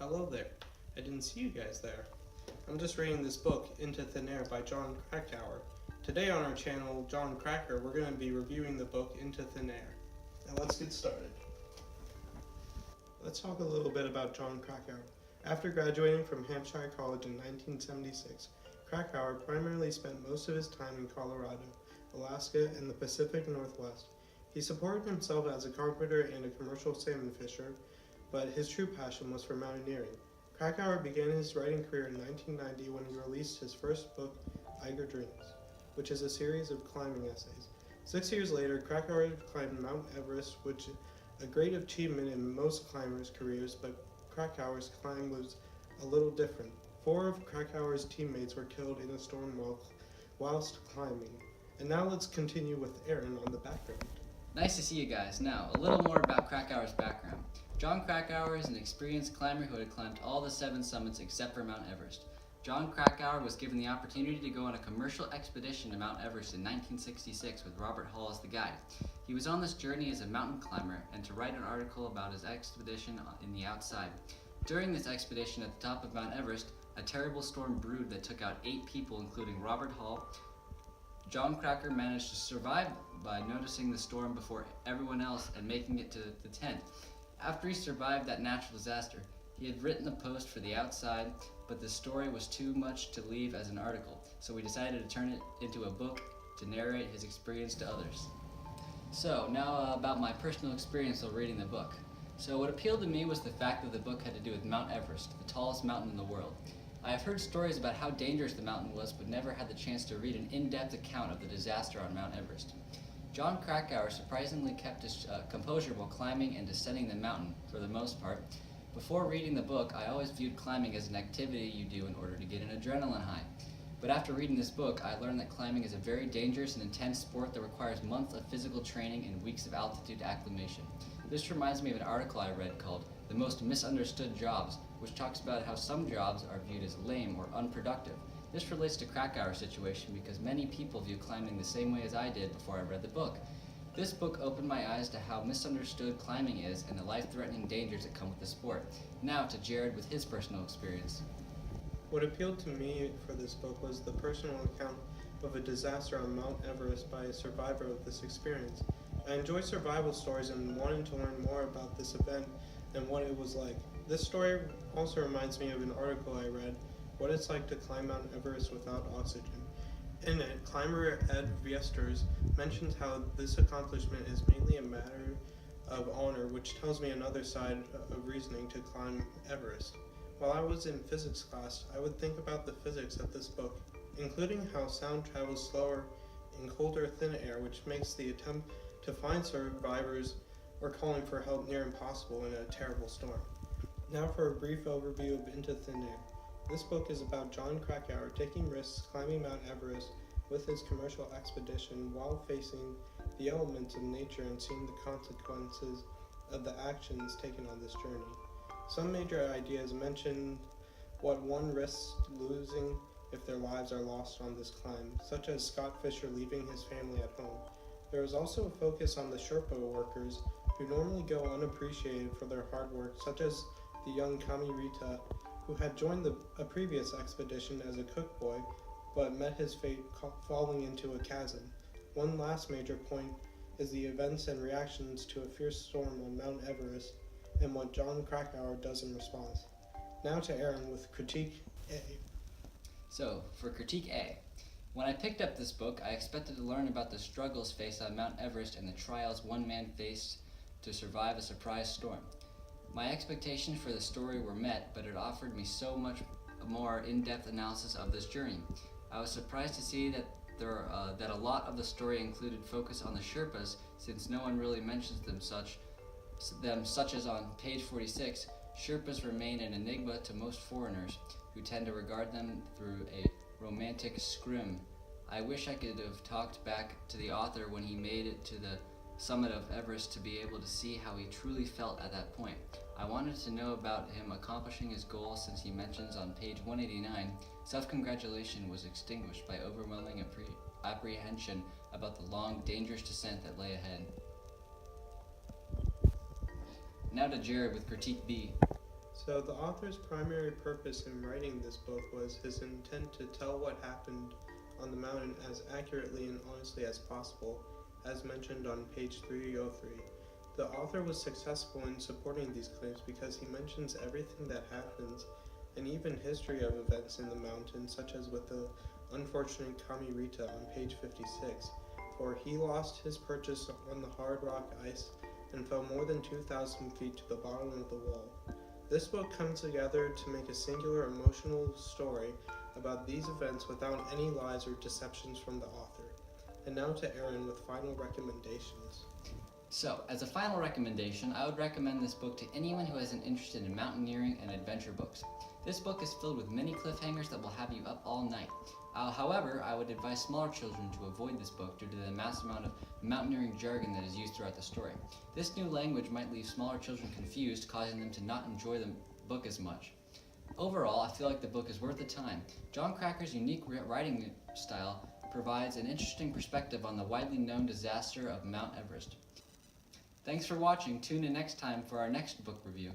Hello there. I didn't see you guys there. I'm just reading this book, Into Thin Air by John Krakauer. Today on our channel, John Cracker, we're going to be reviewing the book Into Thin Air. Now let's get started. Let's talk a little bit about John Krakauer. After graduating from Hampshire College in 1976, Krakauer primarily spent most of his time in Colorado, Alaska, and the Pacific Northwest. He supported himself as a carpenter and a commercial salmon fisher, but his true passion was for mountaineering. Krakauer began his writing career in 1990 when he released his first book, Eiger Dreams, which is a series of climbing essays. 6 years later, Krakauer climbed Mount Everest, which is a great achievement in most climbers' careers, but Krakauer's climb was a little different. 4 of Krakauer's teammates were killed in a storm whilst climbing. And now let's continue with Aaron on the background. Nice to see you guys. Now, a little more about Krakauer's background. John Krakauer is an experienced climber who had climbed all the 7 summits except for Mount Everest. John Krakauer was given the opportunity to go on a commercial expedition to Mount Everest in 1966 with Robert Hall as the guide. He was on this journey as a mountain climber and to write an article about his expedition in the outside. During this expedition at the top of Mount Everest, a terrible storm brewed that took out 8 people, including Robert Hall. John Krakauer managed to survive by noticing the storm before everyone else and making it to the tent. After he survived that natural disaster, he had written the post for the outside, but the story was too much to leave as an article, so he decided to turn it into a book to narrate his experience to others. So, now about my personal experience while reading the book. So what appealed to me was the fact that the book had to do with Mount Everest, the tallest mountain in the world. I have heard stories about how dangerous the mountain was, but never had the chance to read an in-depth account of the disaster on Mount Everest. John Krakauer surprisingly kept his composure while climbing and descending the mountain, for the most part. Before reading the book, I always viewed climbing as an activity you do in order to get an adrenaline high. But after reading this book, I learned that climbing is a very dangerous and intense sport that requires months of physical training and weeks of altitude acclimation. This reminds me of an article I read called The Most Misunderstood Jobs, which talks about how some jobs are viewed as lame or unproductive. This relates to Krakauer's situation because many people view climbing the same way as I did before I read the book. This book opened my eyes to how misunderstood climbing is and the life-threatening dangers that come with the sport. Now to Jared with his personal experience. What appealed to me for this book was the personal account of a disaster on Mount Everest by a survivor of this experience. I enjoy survival stories and wanted to learn more about this event and what it was like. This story also reminds me of an article I read, What It's Like to Climb Mount Everest Without Oxygen. In it, climber Ed Viesters mentions how this accomplishment is mainly a matter of honor, which tells me another side of reasoning to climb Everest. While I was in physics class, I would think about the physics of this book, including how sound travels slower in colder, thin air, which makes the attempt to find survivors or calling for help near impossible in a terrible storm. Now for a brief overview of Into Thin Air. This book is about John Krakauer taking risks climbing Mount Everest with his commercial expedition while facing the elements of nature and seeing the consequences of the actions taken on this journey. Some major ideas mention what one risks losing if their lives are lost on this climb, such as Scott Fisher leaving his family at home. There is also a focus on the Sherpa workers who normally go unappreciated for their hard work, such as the young Kami Rita, who had joined a previous expedition as a cook boy, but met his fate falling into a chasm. One last major point is the events and reactions to a fierce storm on Mount Everest and what John Krakauer does in response. Now to Aaron with Critique A. So, for Critique A. When I picked up this book, I expected to learn about the struggles faced on Mount Everest and the trials one man faced to survive a surprise storm. My expectations for the story were met, but it offered me so much more in-depth analysis of this journey. I was surprised to see that that a lot of the story included focus on the Sherpas, since no one really mentions them such as on page 46. Sherpas remain an enigma to most foreigners, who tend to regard them through a romantic scrim. I wish I could have talked back to the author when he made it to the summit of Everest to be able to see how he truly felt at that point. I wanted to know about him accomplishing his goal, since he mentions on page 189, self-congratulation was extinguished by overwhelming apprehension about the long, dangerous descent that lay ahead. Now to Jared with Critique B. So the author's primary purpose in writing this book was his intent to tell what happened on the mountain as accurately and honestly as possible, as mentioned on page 303. The author was successful in supporting these claims because he mentions everything that happens and even history of events in the mountain, such as with the unfortunate Kamirita on page 56, for he lost his purchase on the hard rock ice and fell more than 2,000 feet to the bottom of the wall. This book comes together to make a singular emotional story about these events without any lies or deceptions from the author. And now to Aaron with final recommendations. So, as a final recommendation, I would recommend this book to anyone who is interested in mountaineering and adventure books. This book is filled with many cliffhangers that will have you up all night. However, I would advise smaller children to avoid this book due to the massive amount of mountaineering jargon that is used throughout the story. This new language might leave smaller children confused, causing them to not enjoy the book as much. Overall, I feel like the book is worth the time. John Krakauer's unique writing style provides an interesting perspective on the widely known disaster of Mount Everest. Thanks for watching. Tune in next time for our next book review.